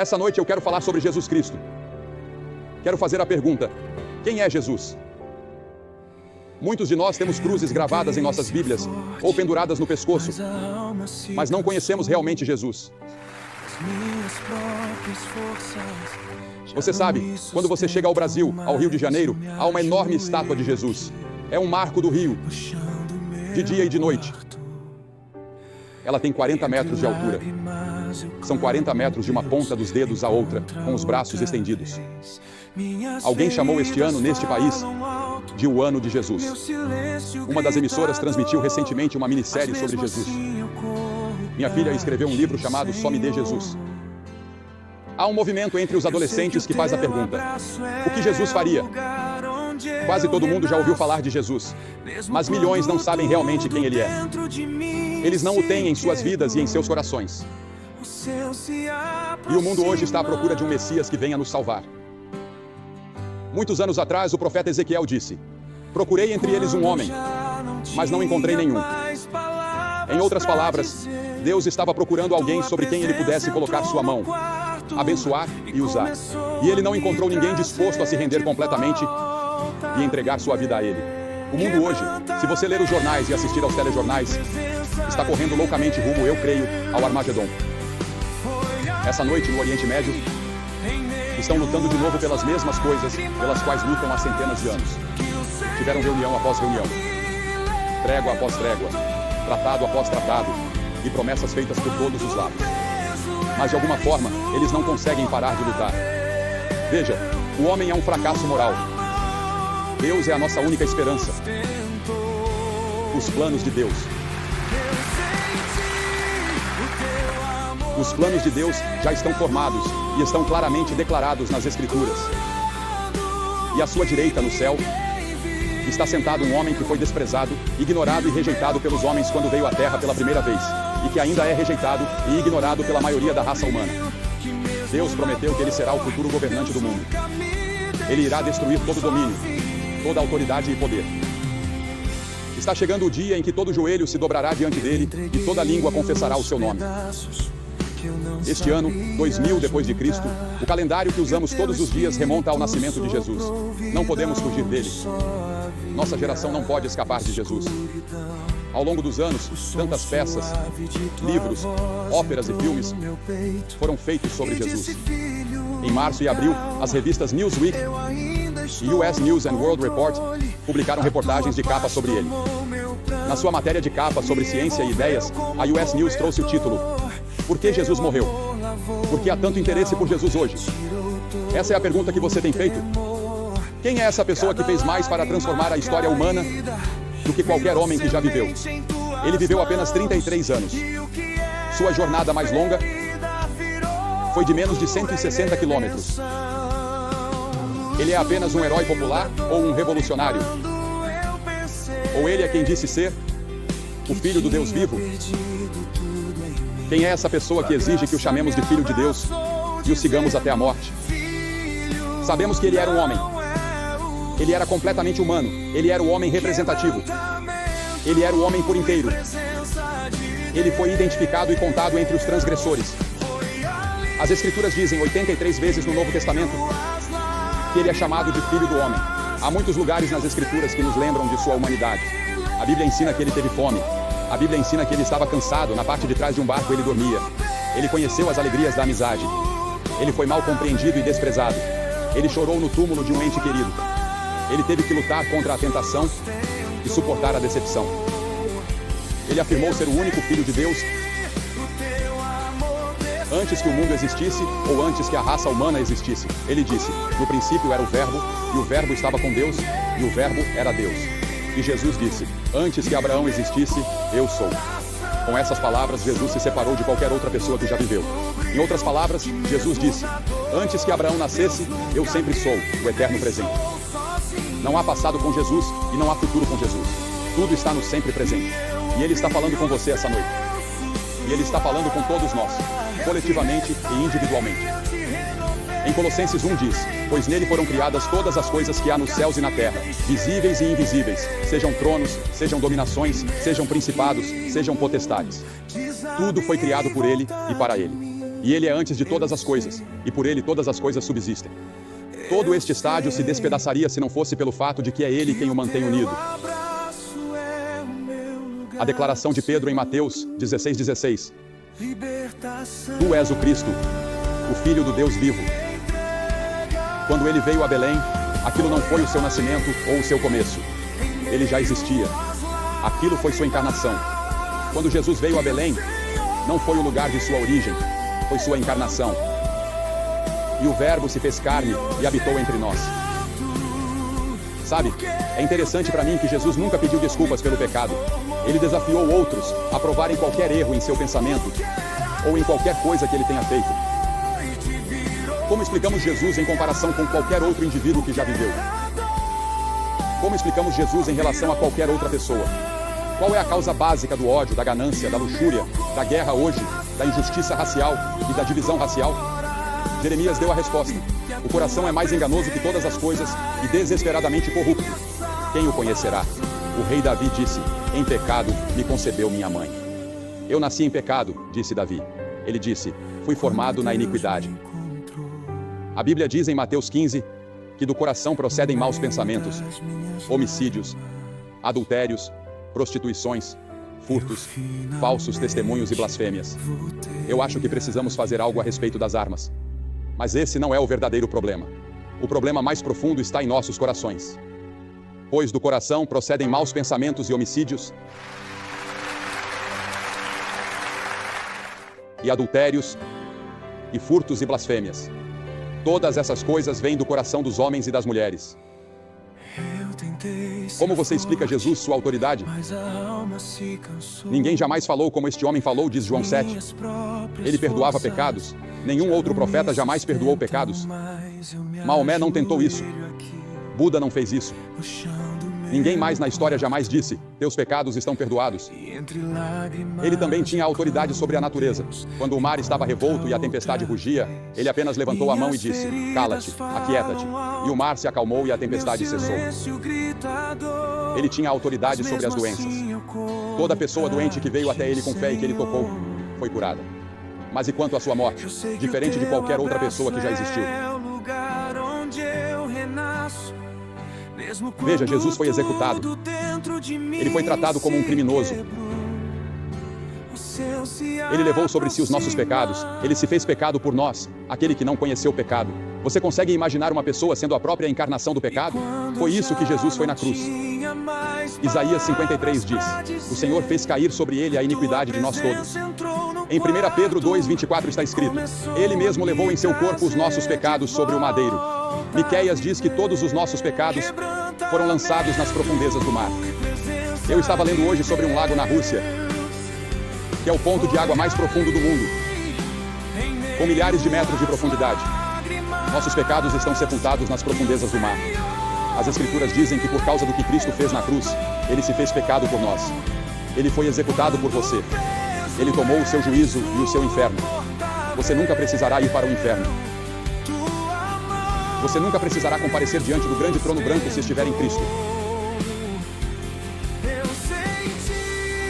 Essa noite eu quero falar sobre Jesus Cristo. Quero fazer a pergunta: quem é Jesus? Muitos de nós temos cruzes gravadas em nossas Bíblias ou penduradas no pescoço, mas não conhecemos realmente Jesus. Você sabe, quando você chega ao Brasil, ao Rio de Janeiro, há uma enorme estátua de Jesus. É um marco do Rio, de dia e de noite. Ela tem 40 metros de altura. São 40 metros de uma ponta dos dedos à outra, com os braços estendidos. Alguém chamou este ano, neste país, de o Ano de Jesus. Uma das emissoras transmitiu recentemente uma minissérie sobre Jesus. Minha filha escreveu um livro chamado Só Me Dê Jesus. Há um movimento entre os adolescentes que faz a pergunta: o que Jesus faria? Quase todo mundo já ouviu falar de Jesus, mas milhões não sabem realmente quem Ele é. Eles não o têm em suas vidas e em seus corações. E o mundo hoje está à procura de um Messias que venha nos salvar. Muitos anos atrás, o profeta Ezequiel disse: procurei entre eles um homem, mas não encontrei nenhum. Em outras palavras, Deus estava procurando alguém sobre quem Ele pudesse colocar sua mão, abençoar e usar. E Ele não encontrou ninguém disposto a se render completamente e entregar sua vida a Ele. O mundo hoje, se você ler os jornais e assistir aos telejornais, está correndo loucamente rumo, eu creio, ao Armagedon. Essa noite, no Oriente Médio, estão lutando de novo pelas mesmas coisas pelas quais lutam há centenas de anos. Tiveram reunião após reunião, trégua após trégua, tratado após tratado e promessas feitas por todos os lados. Mas de alguma forma, eles não conseguem parar de lutar. Veja, o homem é um fracasso moral. Deus é a nossa única esperança. Os planos de Deus. Os planos de Deus já estão formados e estão claramente declarados nas Escrituras. E à sua direita, no céu, está sentado um homem que foi desprezado, ignorado e rejeitado pelos homens quando veio à Terra pela primeira vez, e que ainda é rejeitado e ignorado pela maioria da raça humana. Deus prometeu que Ele será o futuro governante do mundo. Ele irá destruir todo o domínio, toda a autoridade e poder. Está chegando o dia em que todo joelho se dobrará diante dele e toda língua confessará o seu nome. Este ano, 2000 depois de Cristo, o calendário que usamos todos os dias remonta ao nascimento de Jesus. Não podemos fugir dele. Nossa geração não pode escapar de Jesus. Ao longo dos anos, tantas peças, livros, óperas e filmes foram feitos sobre Jesus. Em março e abril, as revistas Newsweek e US News and World Report publicaram reportagens de capa sobre ele. Na sua matéria de capa sobre ciência e ideias, a US News trouxe o título: Por que Jesus morreu? Por que há tanto interesse por Jesus hoje? Essa é a pergunta que você tem feito? Quem é essa pessoa que fez mais para transformar a história humana do que qualquer homem que já viveu? Ele viveu apenas 33 anos. Sua jornada mais longa foi de menos de 160 quilômetros. Ele é apenas um herói popular ou um revolucionário? Ou ele é quem disse ser o Filho do Deus vivo? Quem é essa pessoa que exige que o chamemos de Filho de Deus e o sigamos até a morte? Sabemos que ele era um homem. Ele era completamente humano. Ele era o homem representativo. Ele era o homem por inteiro. Ele foi identificado e contado entre os transgressores. As Escrituras dizem 83 vezes no Novo Testamento que ele é chamado de Filho do Homem. Há muitos lugares nas Escrituras que nos lembram de sua humanidade. A Bíblia ensina que ele teve fome. A Bíblia ensina que ele estava cansado, na parte de trás de um barco ele dormia. Ele conheceu as alegrias da amizade. Ele foi mal compreendido e desprezado. Ele chorou no túmulo de um ente querido. Ele teve que lutar contra a tentação e suportar a decepção. Ele afirmou ser o único Filho de Deus antes que o mundo existisse ou antes que a raça humana existisse. Ele disse: no princípio era o Verbo, e o Verbo estava com Deus, e o Verbo era Deus. E Jesus disse: antes que Abraão existisse, eu sou. Com essas palavras, Jesus se separou de qualquer outra pessoa que já viveu. Em outras palavras, Jesus disse: antes que Abraão nascesse, eu sempre sou o eterno presente. Não há passado com Jesus e não há futuro com Jesus. Tudo está no sempre presente. E Ele está falando com você essa noite. E Ele está falando com todos nós, coletivamente e individualmente. Em Colossenses 1 diz: pois nele foram criadas todas as coisas que há nos céus e na terra, visíveis e invisíveis, sejam tronos, sejam dominações, sejam principados, sejam potestades. Tudo foi criado por ele e para ele. E ele é antes de todas as coisas, e por ele todas as coisas subsistem. Todo este estádio se despedaçaria se não fosse pelo fato de que é ele quem o mantém unido. A declaração de Pedro em Mateus 16:16. Tu és o Cristo, o Filho do Deus vivo. Quando ele veio a Belém, aquilo não foi o seu nascimento ou o seu começo. Ele já existia. Aquilo foi sua encarnação. Quando Jesus veio a Belém, não foi o lugar de sua origem, foi sua encarnação. E o Verbo se fez carne e habitou entre nós. Sabe, é interessante para mim que Jesus nunca pediu desculpas pelo pecado. Ele desafiou outros a provarem qualquer erro em seu pensamento ou em qualquer coisa que ele tenha feito. Como explicamos Jesus em comparação com qualquer outro indivíduo que já viveu? Como explicamos Jesus em relação a qualquer outra pessoa? Qual é a causa básica do ódio, da ganância, da luxúria, da guerra hoje, da injustiça racial e da divisão racial? Jeremias deu a resposta. O coração é mais enganoso que todas as coisas e desesperadamente corrupto. Quem o conhecerá? O rei Davi disse, em pecado me concebeu minha mãe. Eu nasci em pecado, disse Davi. Ele disse, fui formado na iniquidade. A Bíblia diz em Mateus 15, que do coração procedem maus pensamentos, homicídios, adultérios, prostituições, furtos, falsos testemunhos e blasfêmias. Eu acho que precisamos fazer algo a respeito das armas. Mas esse não é o verdadeiro problema. O problema mais profundo está em nossos corações. Pois do coração procedem maus pensamentos e homicídios, e adultérios, e furtos e blasfêmias. Todas essas coisas vêm do coração dos homens e das mulheres. Como você explica Jesus, sua autoridade? Ninguém jamais falou como este homem falou, diz João 7. Ele perdoava pecados. Nenhum outro profeta jamais perdoou pecados. Maomé não tentou isso. Buda não fez isso. Ninguém mais na história jamais disse, teus pecados estão perdoados. Ele também tinha autoridade sobre a natureza. Quando o mar estava revolto e a tempestade rugia, ele apenas levantou a mão e disse, cala-te, aquieta-te. E o mar se acalmou e a tempestade cessou. Ele tinha autoridade sobre as doenças. Toda pessoa doente que veio até ele com fé e que ele tocou, foi curada. Mas e quanto à sua morte? Diferente de qualquer outra pessoa que já existiu. Veja, Jesus foi executado. Ele foi tratado como um criminoso. Ele levou sobre si os nossos pecados. Ele se fez pecado por nós, aquele que não conheceu o pecado. Você consegue imaginar uma pessoa sendo a própria encarnação do pecado? Foi isso que Jesus foi na cruz. Isaías 53 diz, o Senhor fez cair sobre ele a iniquidade de nós todos. Em 1 Pedro 2:24 está escrito, ele mesmo levou em seu corpo os nossos pecados sobre o madeiro. Miqueias diz que todos os nossos pecados foram lançados nas profundezas do mar. Eu estava lendo hoje sobre um lago na Rússia, que é o ponto de água mais profundo do mundo, com milhares de metros de profundidade. Nossos pecados estão sepultados nas profundezas do mar. As Escrituras dizem que por causa do que Cristo fez na cruz, ele se fez pecado por nós. Ele foi executado por você. Ele tomou o seu juízo e o seu inferno. Você nunca precisará ir para o inferno. Você nunca precisará comparecer diante do grande trono branco se estiver em Cristo.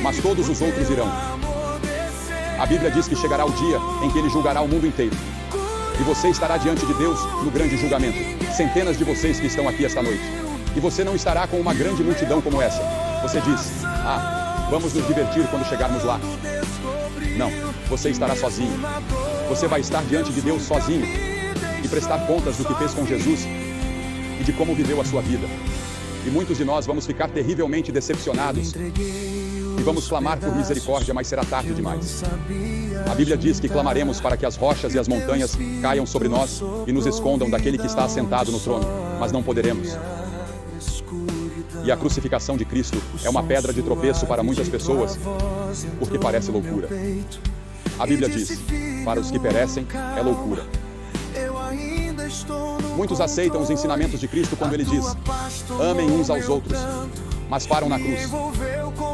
Mas todos os outros irão. A Bíblia diz que chegará o dia em que ele julgará o mundo inteiro. E você estará diante de Deus no grande julgamento. Centenas de vocês que estão aqui esta noite. E você não estará com uma grande multidão como essa. Você diz, vamos nos divertir quando chegarmos lá. Não, você estará sozinho. Você vai estar diante de Deus sozinho e prestar contas do que fez com Jesus e de como viveu a sua vida. E muitos de nós vamos ficar terrivelmente decepcionados e vamos clamar por misericórdia, mas será tarde demais. A Bíblia diz que clamaremos para que as rochas e as montanhas caiam sobre nós e nos escondam daquele que está assentado no trono, mas não poderemos. E a crucificação de Cristo é uma pedra de tropeço para muitas pessoas, porque parece loucura. A Bíblia diz, para os que perecem, é loucura. Muitos aceitam os ensinamentos de Cristo quando ele diz, amem uns aos outros, mas param na cruz.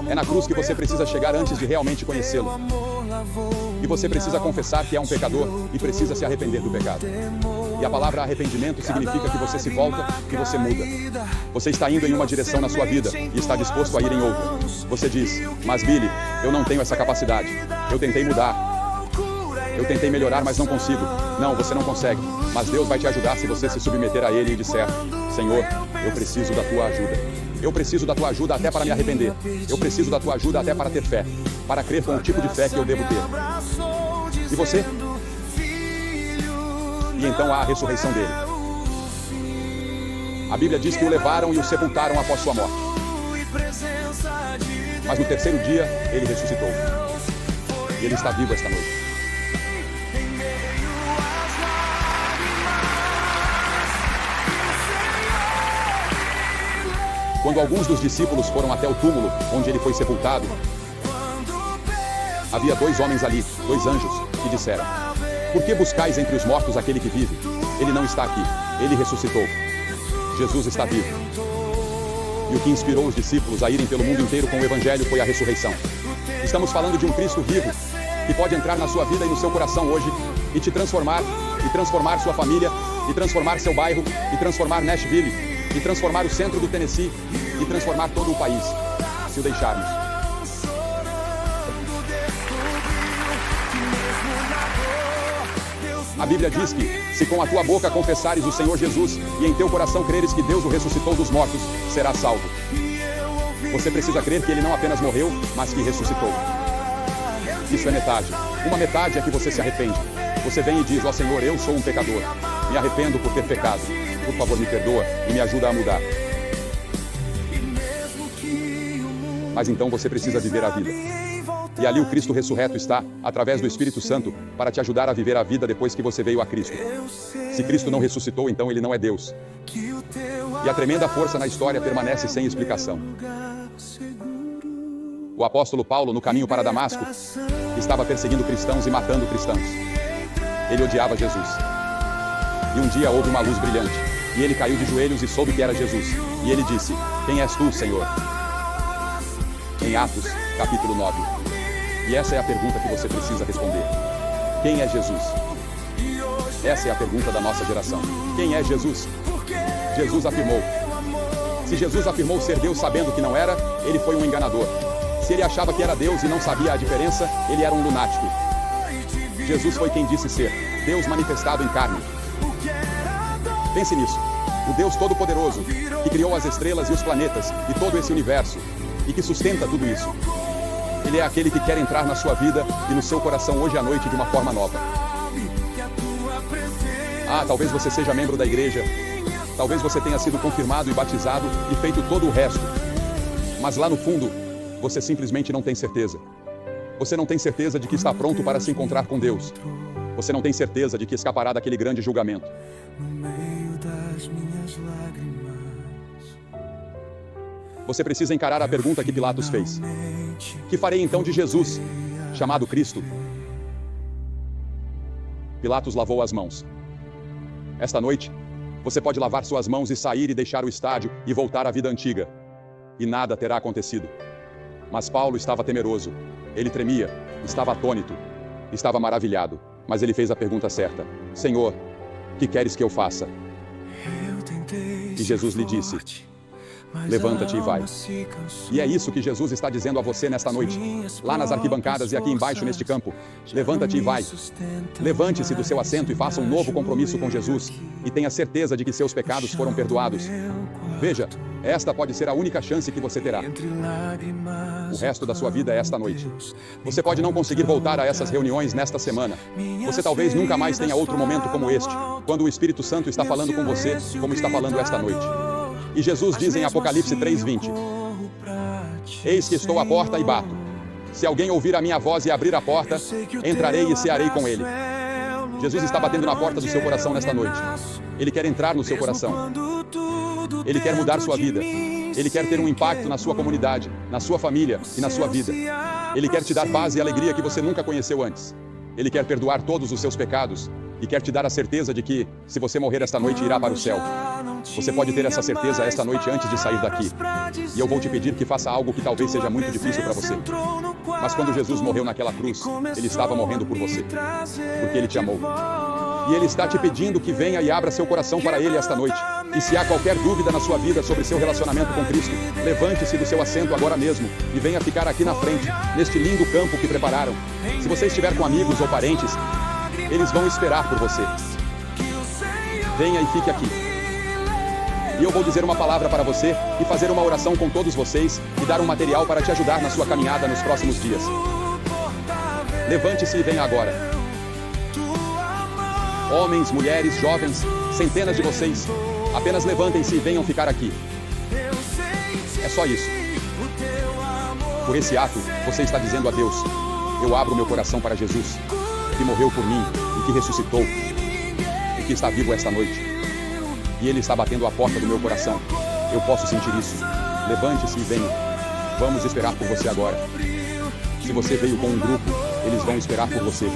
É na cruz que você precisa chegar antes de realmente conhecê-lo. E você precisa confessar que é um pecador e precisa se arrepender do pecado. E a palavra arrependimento significa que você se volta e você muda. Você está indo em uma direção na sua vida e está disposto a ir em outra. Você diz, mas Billy, eu não tenho essa capacidade. Eu tentei mudar. Eu tentei melhorar, mas não consigo. Não, você não consegue. Mas Deus vai te ajudar se você se submeter a Ele e disser: Senhor, eu preciso da tua ajuda. Eu preciso da tua ajuda até para me arrepender. Eu preciso da tua ajuda até para ter fé. Para crer com o tipo de fé que eu devo ter. E você? E então há a ressurreição dele. A Bíblia diz que o levaram e o sepultaram após sua morte. Mas no terceiro dia, ele ressuscitou. E ele está vivo esta noite. Quando alguns dos discípulos foram até o túmulo onde ele foi sepultado, havia 2 homens ali, 2 anjos, que disseram: Por que buscais entre os mortos aquele que vive? Ele não está aqui, ele ressuscitou. Jesus está vivo. E o que inspirou os discípulos a irem pelo mundo inteiro com o Evangelho foi a ressurreição. Estamos falando de um Cristo vivo, que pode entrar na sua vida e no seu coração hoje, e te transformar, e transformar sua família, e transformar seu bairro, e transformar Nashville, e transformar o centro do Tennessee, e transformar todo o país, se o deixarmos. A Bíblia diz que, se com a tua boca confessares o Senhor Jesus, e em teu coração creres que Deus o ressuscitou dos mortos, serás salvo. Você precisa crer que ele não apenas morreu, mas que ressuscitou. Isso é metade. Uma metade é que você se arrepende. Você vem e diz: ó Senhor, eu sou um pecador. Me arrependo por ter pecado. Por favor, me perdoa e me ajuda a mudar. Mas então você precisa viver a vida. E ali o Cristo ressurreto está, através do Espírito Santo, para te ajudar a viver a vida depois que você veio a Cristo. Se Cristo não ressuscitou, então ele não é Deus. E a tremenda força na história permanece sem explicação. O apóstolo Paulo, no caminho para Damasco, estava perseguindo cristãos e matando cristãos. Ele odiava Jesus. E um dia houve uma luz brilhante, e ele caiu de joelhos e soube que era Jesus. E ele disse: Quem és tu, Senhor? Em Atos, capítulo 9. E essa é a pergunta que você precisa responder. Quem é Jesus? Essa é a pergunta da nossa geração. Quem é Jesus? Jesus afirmou. Se Jesus afirmou ser Deus sabendo que não era, ele foi um enganador. Se ele achava que era Deus e não sabia a diferença, ele era um lunático. Jesus foi quem disse ser Deus manifestado em carne. Pense nisso. O Deus Todo-Poderoso, que criou as estrelas e os planetas, e todo esse universo, e que sustenta tudo isso. Ele é aquele que quer entrar na sua vida e no seu coração hoje à noite de uma forma nova. Ah, talvez você seja membro da igreja. Talvez você tenha sido confirmado e batizado e feito todo o resto. Mas lá no fundo, você simplesmente não tem certeza. Você não tem certeza de que está pronto para se encontrar com Deus. Você não tem certeza de que escapará daquele grande julgamento. Você precisa encarar a pergunta que Pilatos fez. Que farei então de Jesus, chamado Cristo? Pilatos lavou as mãos. Esta noite, você pode lavar suas mãos e sair e deixar o estádio e voltar à vida antiga. E nada terá acontecido. Mas Paulo estava temeroso. Ele tremia, estava atônito, estava maravilhado. Mas ele fez a pergunta certa. Senhor, que queres que eu faça? E Jesus lhe disse: levanta-te e vai. E é isso que Jesus está dizendo a você nesta noite, lá nas arquibancadas e aqui embaixo neste campo. Levanta-te e vai. Levante-se do seu assento e faça um novo compromisso com Jesus, e tenha certeza de que seus pecados foram perdoados. Veja, esta pode ser a única chance que você terá. O resto da sua vida é esta noite. Você pode não conseguir voltar a essas reuniões nesta semana. Você talvez nunca mais tenha outro momento como este, quando o Espírito Santo está falando com você, como está falando esta noite. E Jesus diz em Apocalipse 3:20: Eis que estou à porta e bato. Se alguém ouvir a minha voz e abrir a porta, entrarei e cearei com ele. Jesus está batendo na porta do seu coração nesta noite. Ele quer entrar no seu coração. Ele quer mudar sua vida. Ele quer ter um impacto na sua comunidade, na sua família e na sua vida. Ele quer te dar paz e alegria que você nunca conheceu antes. Ele quer perdoar todos os seus pecados e quer te dar a certeza de que, se você morrer esta noite, irá para o céu. Você pode ter essa certeza esta noite antes de sair daqui. E eu vou te pedir que faça algo que talvez seja muito difícil para você. Mas quando Jesus morreu naquela cruz, ele estava morrendo por você, porque ele te amou. E ele está te pedindo que venha e abra seu coração para ele esta noite. E se há qualquer dúvida na sua vida sobre seu relacionamento com Cristo, levante-se do seu assento agora mesmo e venha ficar aqui na frente, neste lindo campo que prepararam. Se você estiver com amigos ou parentes, Eles vão esperar por você. Venha e fique aqui. E eu vou dizer uma palavra para você e fazer uma oração com todos vocês e dar um material para te ajudar na sua caminhada nos próximos dias. Levante-se e venha agora. Homens, mulheres, jovens, centenas de vocês, apenas levantem-se e venham ficar aqui. É só isso. Por esse ato, você está dizendo a Deus: eu abro meu coração para Jesus, que morreu por mim e que ressuscitou, e que está vivo esta noite. E Ele está batendo a porta do meu coração. Eu posso sentir isso. Levante-se e venha. Vamos esperar por você agora. Se você veio com um grupo, eles vão esperar por você.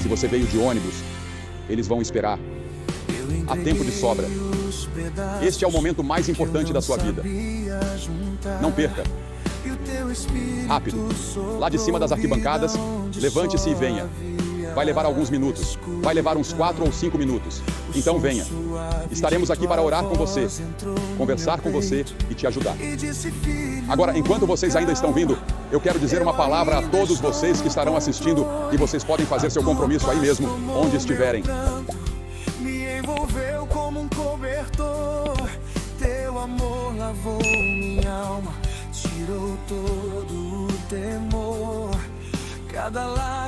Se você veio de ônibus, eles vão esperar. Há tempo de sobra. Este é o momento mais importante da sua vida. Não perca. Rápido. Lá de cima das arquibancadas, levante-se e venha. Vai levar alguns minutos. Vai levar uns 4 ou 5 minutos. Então venha. Estaremos aqui para orar com você, conversar com você e te ajudar. Agora, enquanto vocês ainda estão vindo, eu quero dizer uma palavra a todos vocês que estarão assistindo e vocês podem fazer seu compromisso aí mesmo, onde estiverem. Me envolveu como um cobertor. Teu amor lavou minha alma, tirou todo o temor. Cada lágrima